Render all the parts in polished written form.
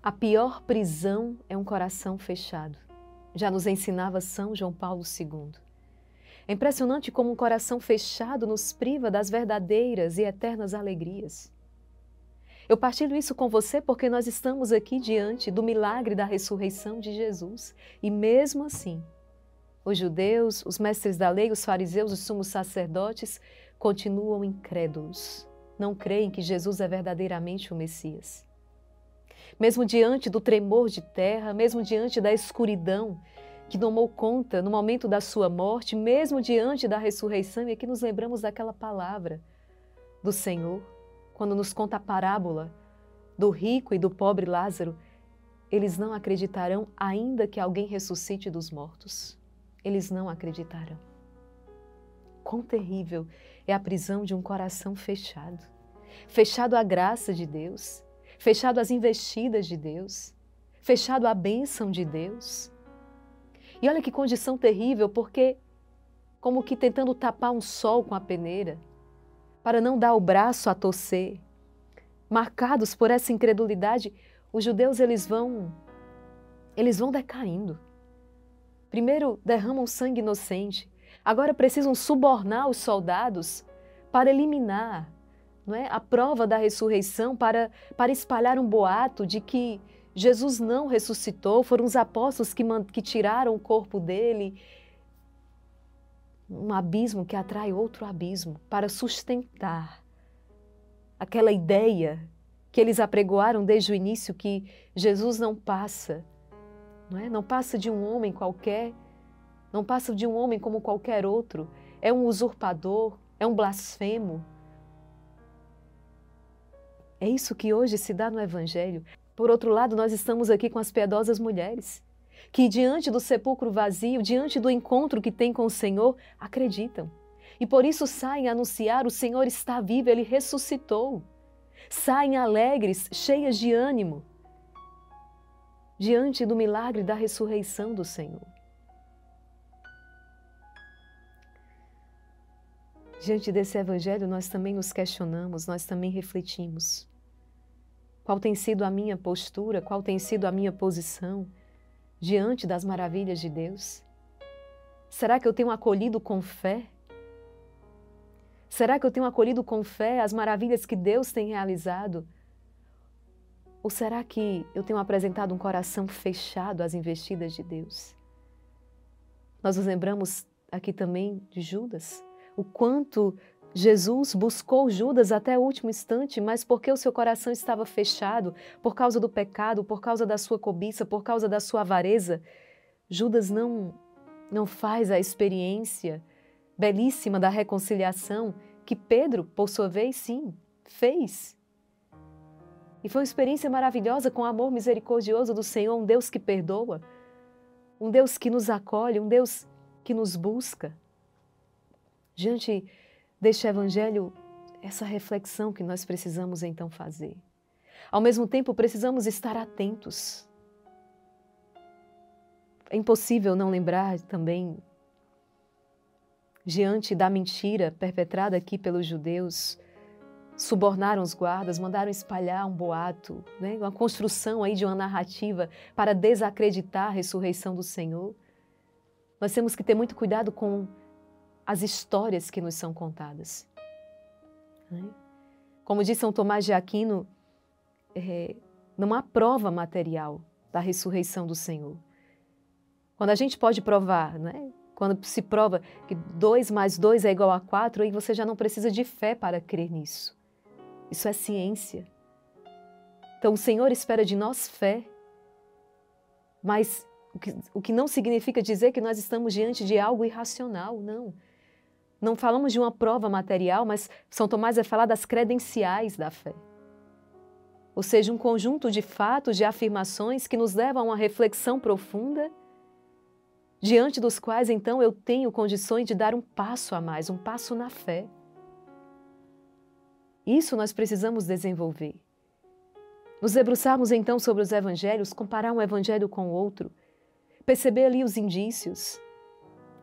A pior prisão é um coração fechado. Já nos ensinava São João Paulo II. É impressionante como um coração fechado nos priva das verdadeiras e eternas alegrias. Eu partilho isso com você porque nós estamos aqui diante do milagre da ressurreição de Jesus. E mesmo assim, os judeus, os mestres da lei, os fariseus, os sumos sacerdotes continuam incrédulos. Não creem que Jesus é verdadeiramente o Messias. Mesmo diante do tremor de terra, mesmo diante da escuridão que tomou conta no momento da sua morte, mesmo diante da ressurreição, e aqui nos lembramos daquela palavra do Senhor, quando nos conta a parábola do rico e do pobre Lázaro, eles não acreditarão ainda que alguém ressuscite dos mortos. Eles não acreditarão. Quão terrível é a prisão de um coração fechado. Fechado à graça de Deus, fechado às investidas de Deus, fechado à bênção de Deus. E olha que condição terrível, porque como que tentando tapar um sol com a peneira, para não dar o braço a torcer, marcados por essa incredulidade, os judeus eles vão decaindo. Primeiro derramam sangue inocente, agora precisam subornar os soldados para eliminar, não é, a prova da ressurreição, para espalhar um boato de que Jesus não ressuscitou, foram os apóstolos que tiraram o corpo dele. Um abismo que atrai outro abismo, para sustentar aquela ideia que eles apregoaram desde o início, que Jesus não passa, não passa de um homem qualquer, não passa de um homem como qualquer outro, é um usurpador, é um blasfemo. É isso que hoje se dá no Evangelho. Por outro lado, nós estamos aqui com as piedosas mulheres, que diante do sepulcro vazio, diante do encontro que tem com o Senhor, acreditam. E por isso saem a anunciar: o Senhor está vivo, Ele ressuscitou. Saem alegres, cheias de ânimo, diante do milagre da ressurreição do Senhor. Diante desse Evangelho, nós também nos questionamos, nós também refletimos. Qual tem sido a minha postura, qual tem sido a minha posição diante das maravilhas de Deus? Será que eu tenho acolhido com fé? Será que eu tenho acolhido com fé as maravilhas que Deus tem realizado? Ou será que eu tenho apresentado um coração fechado às investidas de Deus? Nós nos lembramos aqui também de Judas, o quanto Jesus buscou Judas até o último instante, mas porque o seu coração estava fechado, por causa do pecado, por causa da sua cobiça, por causa da sua avareza, Judas não faz a experiência belíssima da reconciliação que Pedro, por sua vez, sim, fez. E foi uma experiência maravilhosa com o amor misericordioso do Senhor, um Deus que perdoa, um Deus que nos acolhe, um Deus que nos busca. Diante deste Evangelho, essa reflexão que nós precisamos então fazer. Ao mesmo tempo, precisamos estar atentos. É impossível não lembrar também, diante da mentira perpetrada aqui pelos judeus, subornaram os guardas, mandaram espalhar um boato, uma construção aí de uma narrativa para desacreditar a ressurreição do Senhor. Nós temos que ter muito cuidado com as histórias que nos são contadas. Como diz São Tomás de Aquino, não há prova material da ressurreição do Senhor. Quando a gente pode provar, quando se prova que 2 mais 2 é igual a 4, aí você já não precisa de fé para crer nisso. Isso é ciência. Então o Senhor espera de nós fé, mas o que não significa dizer que nós estamos diante de algo irracional, não. Não falamos de uma prova material, mas São Tomás vai falar das credenciais da fé. Ou seja, um conjunto de fatos, de afirmações que nos levam a uma reflexão profunda, diante dos quais, então, eu tenho condições de dar um passo a mais, um passo na fé. Isso nós precisamos desenvolver. Nos debruçarmos, então, sobre os evangelhos, comparar um evangelho com o outro, perceber ali os indícios,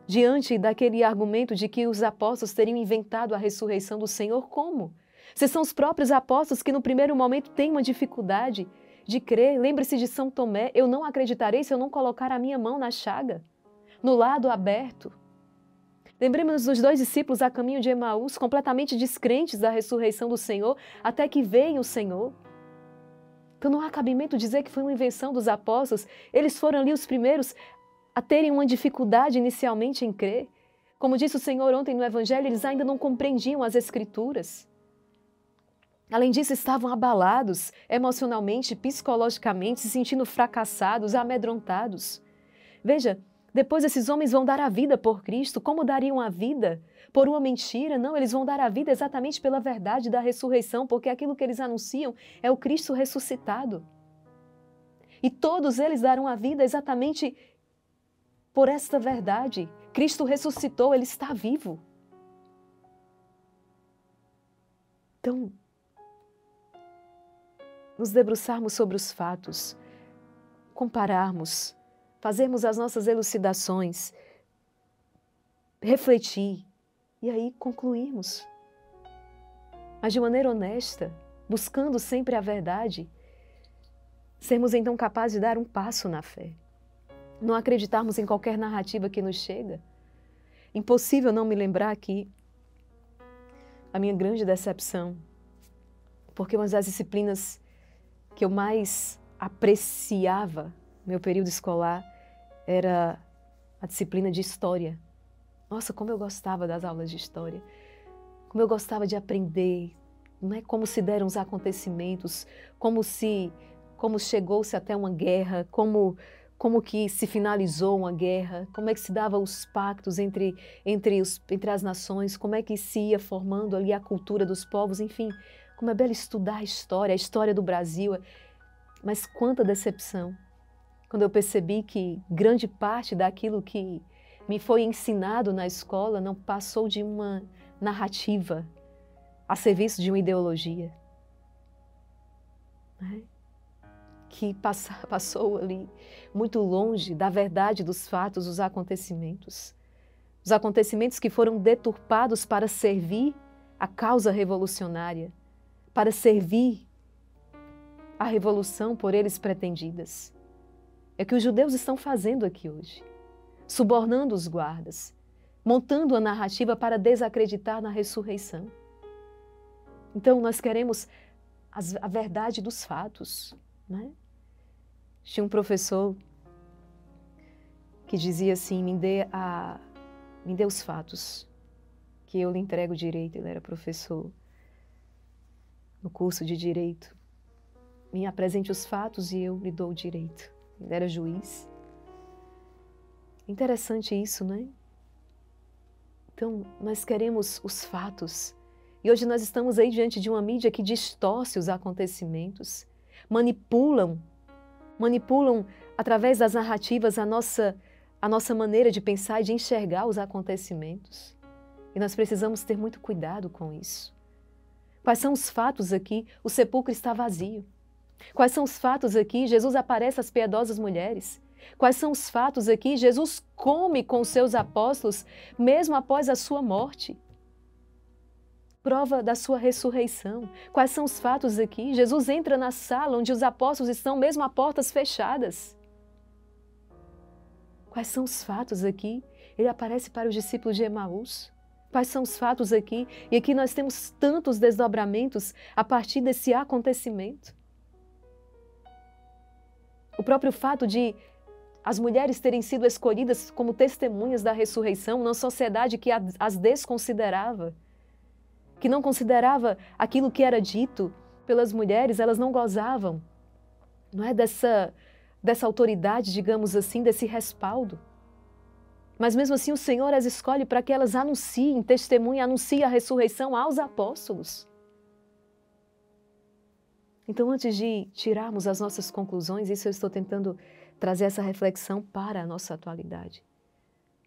diante daquele argumento de que os apóstolos teriam inventado a ressurreição do Senhor, como? Se são os próprios apóstolos que no primeiro momento têm uma dificuldade de crer. Lembre-se de São Tomé, eu não acreditarei se eu não colocar a minha mão na chaga, no lado aberto. Lembremos-nos dos 2 discípulos a caminho de Emaús, completamente descrentes da ressurreição do Senhor, até que veem o Senhor. Então não há cabimento dizer que foi uma invenção dos apóstolos. Eles foram ali os primeiros a terem uma dificuldade inicialmente em crer. Como disse o Senhor ontem no Evangelho, eles ainda não compreendiam as Escrituras. Além disso, estavam abalados emocionalmente, psicologicamente, se sentindo fracassados, amedrontados. Veja, depois esses homens vão dar a vida por Cristo. Como dariam a vida? Por uma mentira? Não, eles vão dar a vida exatamente pela verdade da ressurreição, porque aquilo que eles anunciam é o Cristo ressuscitado. E todos eles darão a vida exatamente por esta verdade. Cristo ressuscitou, Ele está vivo. Então, nos debruçarmos sobre os fatos, compararmos, fazermos as nossas elucidações, refletir e aí concluirmos. Mas de maneira honesta, buscando sempre a verdade, sermos então capazes de dar um passo na fé. Não acreditarmos em qualquer narrativa que nos chega. Impossível não me lembrar aqui a minha grande decepção, porque uma das disciplinas que eu mais apreciava no meu período escolar era a disciplina de História. Nossa, como eu gostava das aulas de História, como eu gostava de aprender, não é, como se deram os acontecimentos, como chegou-se até uma guerra, como que se finalizou uma guerra, como é que se davam os pactos entre as nações, como é que se ia formando ali a cultura dos povos, enfim, como é belo estudar a história do Brasil. Mas quanta decepção, quando eu percebi que grande parte daquilo que me foi ensinado na escola não passou de uma narrativa a serviço de uma ideologia, né? Que passou ali muito longe da verdade dos fatos, dos acontecimentos. Os acontecimentos que foram deturpados para servir a causa revolucionária, para servir a revolução por eles pretendidas. É o que os judeus estão fazendo aqui hoje, subornando os guardas, montando a narrativa para desacreditar na ressurreição. Então nós queremos a verdade dos fatos, né? Tinha um professor que dizia assim, me dê os fatos, que eu lhe entrego o direito. Ele era professor no curso de Direito. Me apresente os fatos e eu lhe dou o direito. Ele era juiz. Interessante isso, né? Então, nós queremos os fatos. E hoje nós estamos aí diante de uma mídia que distorce os acontecimentos, manipulam através das narrativas a nossa maneira de pensar e de enxergar os acontecimentos. E nós precisamos ter muito cuidado com isso. Quais são os fatos aqui? O sepulcro está vazio. Quais são os fatos aqui? Jesus aparece às piedosas mulheres. Quais são os fatos aqui? Jesus come com os seus apóstolos mesmo após a sua morte. Prova da sua ressurreição. Quais são os fatos aqui? Jesus entra na sala onde os apóstolos estão mesmo a portas fechadas. Quais são os fatos aqui? Ele aparece para os discípulos de Emaús. Quais são os fatos aqui? E aqui nós temos tantos desdobramentos a partir desse acontecimento. O próprio fato de as mulheres terem sido escolhidas como testemunhas da ressurreição numa sociedade que as desconsiderava, que não considerava aquilo que era dito pelas mulheres, elas não gozavam, não é, dessa autoridade, digamos assim, desse respaldo. Mas mesmo assim o Senhor as escolhe para que elas anunciem, testemunhem, anunciem a ressurreição aos apóstolos. Então, antes de tirarmos as nossas conclusões, isso eu estou tentando trazer essa reflexão para a nossa atualidade.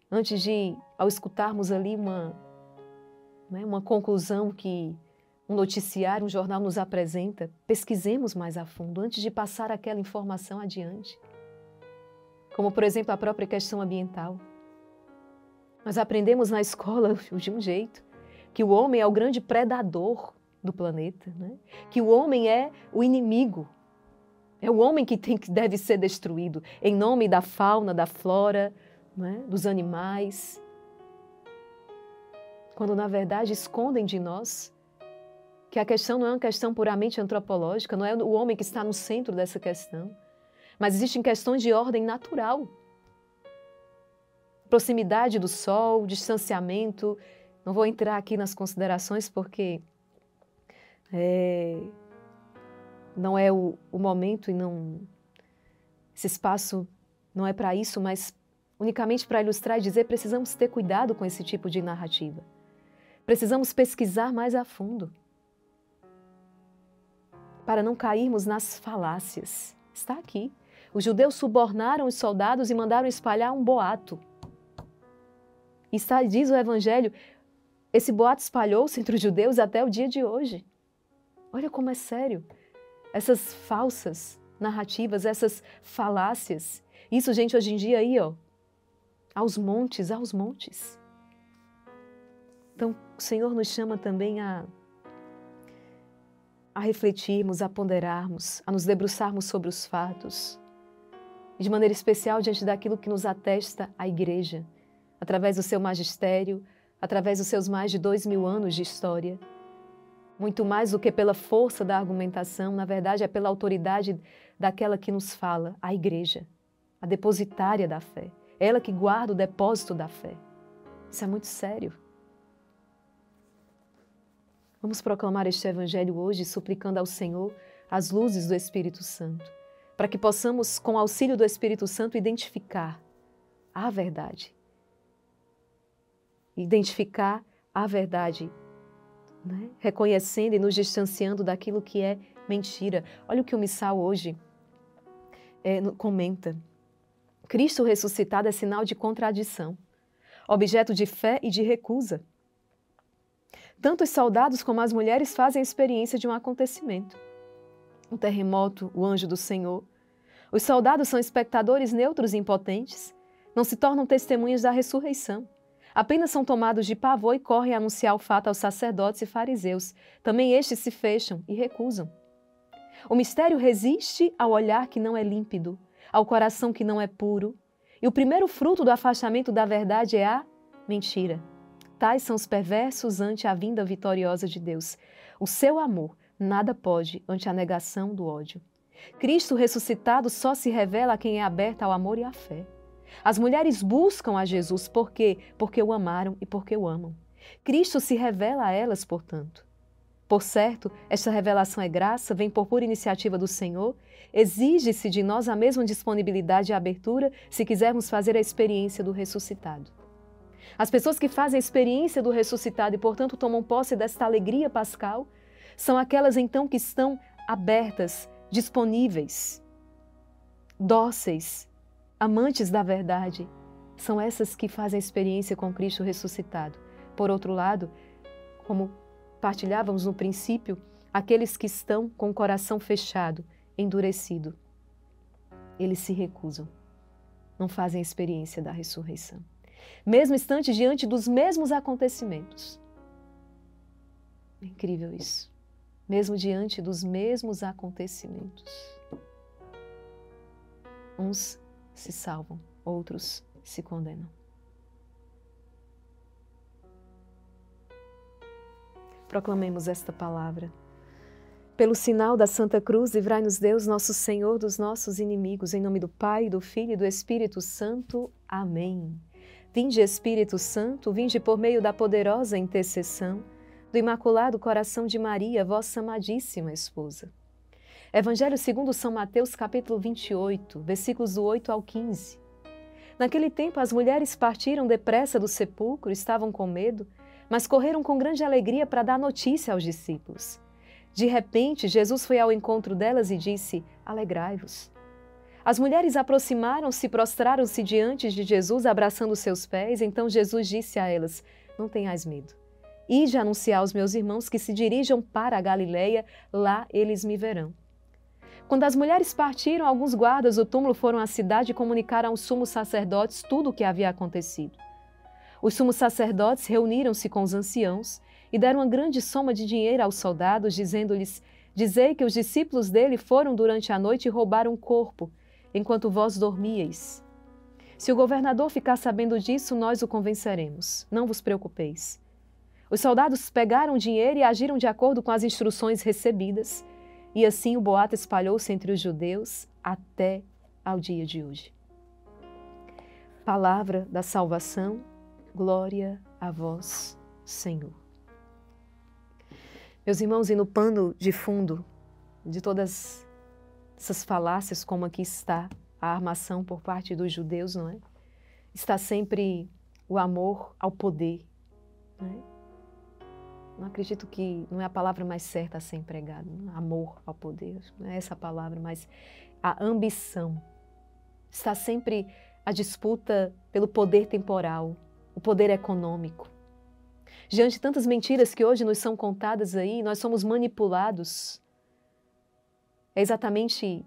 Antes de, ao escutarmos ali uma conclusão que um noticiário, um jornal nos apresenta, pesquisemos mais a fundo antes de passar aquela informação adiante. Como, por exemplo, a própria questão ambiental. Nós aprendemos na escola, de um jeito, que o homem é o grande predador do planeta, né? Que o homem é o inimigo. É o homem que deve ser destruído, em nome da fauna, da flora, não é? Dos animais. Quando, na verdade, escondem de nós que a questão não é uma questão puramente antropológica, não é o homem que está no centro dessa questão, mas existem questões de ordem natural. Proximidade do sol, distanciamento. Não vou entrar aqui nas considerações porque não é o momento e esse espaço não é para isso, mas unicamente para ilustrar e dizer, precisamos ter cuidado com esse tipo de narrativa. Precisamos pesquisar mais a fundo para não cairmos nas falácias. Está aqui. Os judeus subornaram os soldados e mandaram espalhar um boato. E diz o Evangelho, esse boato espalhou-se entre os judeus até o dia de hoje. Olha como é sério. Essas falsas narrativas, essas falácias. Isso, gente, hoje em dia aí, ó, aos montes. Então, o Senhor nos chama também a refletirmos, a ponderarmos, a nos debruçarmos sobre os fatos. E de maneira especial diante daquilo que nos atesta a Igreja, através do seu magistério, através dos seus mais de 2000 anos de história. Muito mais do que pela força da argumentação, na verdade é pela autoridade daquela que nos fala, a Igreja, a depositária da fé. É ela que guarda o depósito da fé. Isso é muito sério. Vamos proclamar este Evangelho hoje, suplicando ao Senhor as luzes do Espírito Santo, para que possamos, com o auxílio do Espírito Santo, identificar a verdade. Identificar a verdade, né? Reconhecendo e nos distanciando daquilo que é mentira. Olha o que o missal hoje comenta. Cristo ressuscitado é sinal de contradição, objeto de fé e de recusa. Tanto os soldados como as mulheres fazem a experiência de um acontecimento. Um terremoto, o anjo do Senhor. Os soldados são espectadores neutros e impotentes, não se tornam testemunhas da ressurreição. Apenas são tomados de pavor e correm a anunciar o fato aos sacerdotes e fariseus. Também estes se fecham e recusam. O mistério resiste ao olhar que não é límpido, ao coração que não é puro. E o primeiro fruto do afastamento da verdade é a mentira. Tais são os perversos ante a vinda vitoriosa de Deus. O seu amor nada pode ante a negação do ódio. Cristo ressuscitado só se revela a quem é aberto ao amor e à fé. As mulheres buscam a Jesus por quê? Porque o amaram e porque o amam. Cristo se revela a elas, portanto. Por certo, esta revelação é graça, vem por pura iniciativa do Senhor. Exige-se de nós a mesma disponibilidade e abertura se quisermos fazer a experiência do ressuscitado. As pessoas que fazem a experiência do ressuscitado e, portanto, tomam posse desta alegria pascal, são aquelas, então, que estão abertas, disponíveis, dóceis, amantes da verdade. São essas que fazem a experiência com Cristo ressuscitado. Por outro lado, como partilhávamos no princípio, aqueles que estão com o coração fechado, endurecido, eles se recusam, não fazem a experiência da ressurreição. Mesmo estando diante dos mesmos acontecimentos. É incrível isso. Mesmo diante dos mesmos acontecimentos. Uns se salvam, outros se condenam. Proclamemos esta palavra. Pelo sinal da Santa Cruz, livrai-nos Deus, nosso Senhor, dos nossos inimigos. Em nome do Pai, do Filho e do Espírito Santo. Amém. Vinde, Espírito Santo, vinde por meio da poderosa intercessão do Imaculado Coração de Maria, vossa amadíssima esposa. Evangelho segundo São Mateus, capítulo 28, versículos do 8 ao 15. Naquele tempo, as mulheres partiram depressa do sepulcro, estavam com medo, mas correram com grande alegria para dar notícia aos discípulos. De repente, Jesus foi ao encontro delas e disse: Alegrai-vos. As mulheres aproximaram-se e prostraram-se diante de Jesus, abraçando seus pés. Então Jesus disse a elas: Não tenhais medo. Ide anunciar aos meus irmãos que se dirijam para a Galileia, lá eles me verão. Quando as mulheres partiram, alguns guardas do túmulo foram à cidade e comunicaram aos sumos sacerdotes tudo o que havia acontecido. Os sumos sacerdotes reuniram-se com os anciãos e deram uma grande soma de dinheiro aos soldados, dizendo-lhes: Dizei que os discípulos dele foram durante a noite e roubaram o corpo, enquanto vós dormíeis. Se o governador ficar sabendo disso, nós o convenceremos. Não vos preocupeis. Os soldados pegaram o dinheiro e agiram de acordo com as instruções recebidas, e assim o boato espalhou-se entre os judeus até ao dia de hoje. Palavra da salvação, glória a vós, Senhor. Meus irmãos, e no pano de fundo de todas essas falácias, como aqui está a armação por parte dos judeus, não é? Está sempre o amor ao poder, não é? Não acredito que não é a palavra mais certa a ser empregada, amor ao poder, não é essa a palavra, mas a ambição. Está sempre a disputa pelo poder temporal, o poder econômico. Diante de tantas mentiras que hoje nos são contadas aí, nós somos manipulados. É exatamente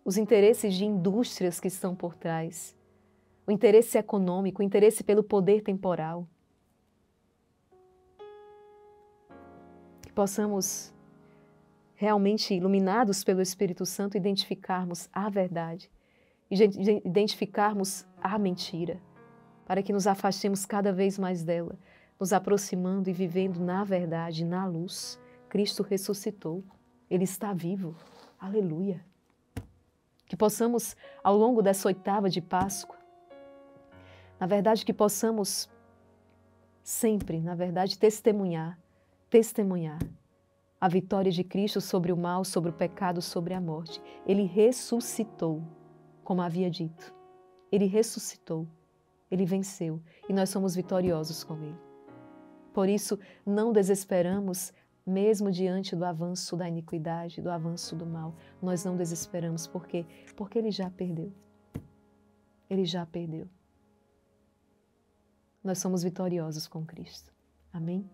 os interesses de indústrias que estão por trás. O interesse econômico, o interesse pelo poder temporal. Que possamos, realmente iluminados pelo Espírito Santo, identificarmos a verdade, identificarmos a mentira, para que nos afastemos cada vez mais dela, nos aproximando e vivendo na verdade, na luz. Cristo ressuscitou, Ele está vivo. Aleluia! Que possamos, ao longo dessa oitava de Páscoa, na verdade, que possamos sempre, na verdade, testemunhar a vitória de Cristo sobre o mal, sobre o pecado, sobre a morte. Ele ressuscitou, como havia dito. Ele ressuscitou, Ele venceu e nós somos vitoriosos com Ele. Por isso, não desesperamos, mesmo diante do avanço da iniquidade, do avanço do mal. Nós não desesperamos. Por quê? Porque Ele já perdeu. Ele já perdeu. Nós somos vitoriosos com Cristo. Amém?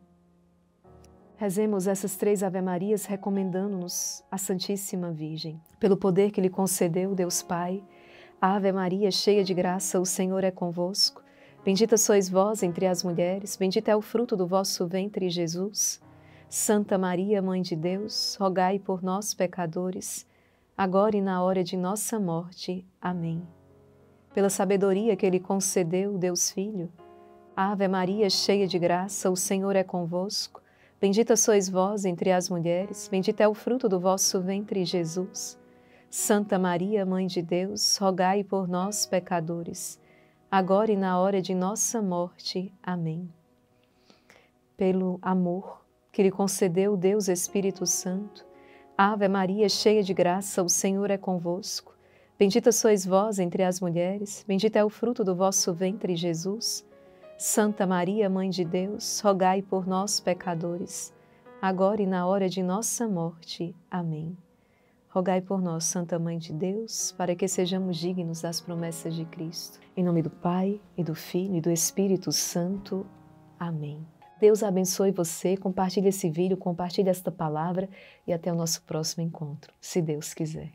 Rezemos essas 3 Ave-Marias recomendando-nos a Santíssima Virgem. Pelo poder que lhe concedeu Deus Pai, Ave Maria, cheia de graça, o Senhor é convosco. Bendita sois vós entre as mulheres, bendito é o fruto do vosso ventre, Jesus. Santa Maria, Mãe de Deus, rogai por nós, pecadores, agora e na hora de nossa morte. Amém. Pela sabedoria que Ele concedeu, Deus Filho, Ave Maria, cheia de graça, o Senhor é convosco. Bendita sois vós entre as mulheres, bendito é o fruto do vosso ventre, Jesus. Santa Maria, Mãe de Deus, rogai por nós, pecadores, agora e na hora de nossa morte. Amém. Pelo amor que lhe concedeu Deus Espírito Santo, Ave Maria, cheia de graça, o Senhor é convosco. Bendita sois vós entre as mulheres, bendito é o fruto do vosso ventre, Jesus. Santa Maria, Mãe de Deus, rogai por nós, pecadores, agora e na hora de nossa morte. Amém. Rogai por nós, Santa Mãe de Deus, para que sejamos dignos das promessas de Cristo. Em nome do Pai, e do Filho, e do Espírito Santo. Amém. Deus abençoe você, compartilhe esse vídeo, compartilhe esta palavra e até o nosso próximo encontro, se Deus quiser.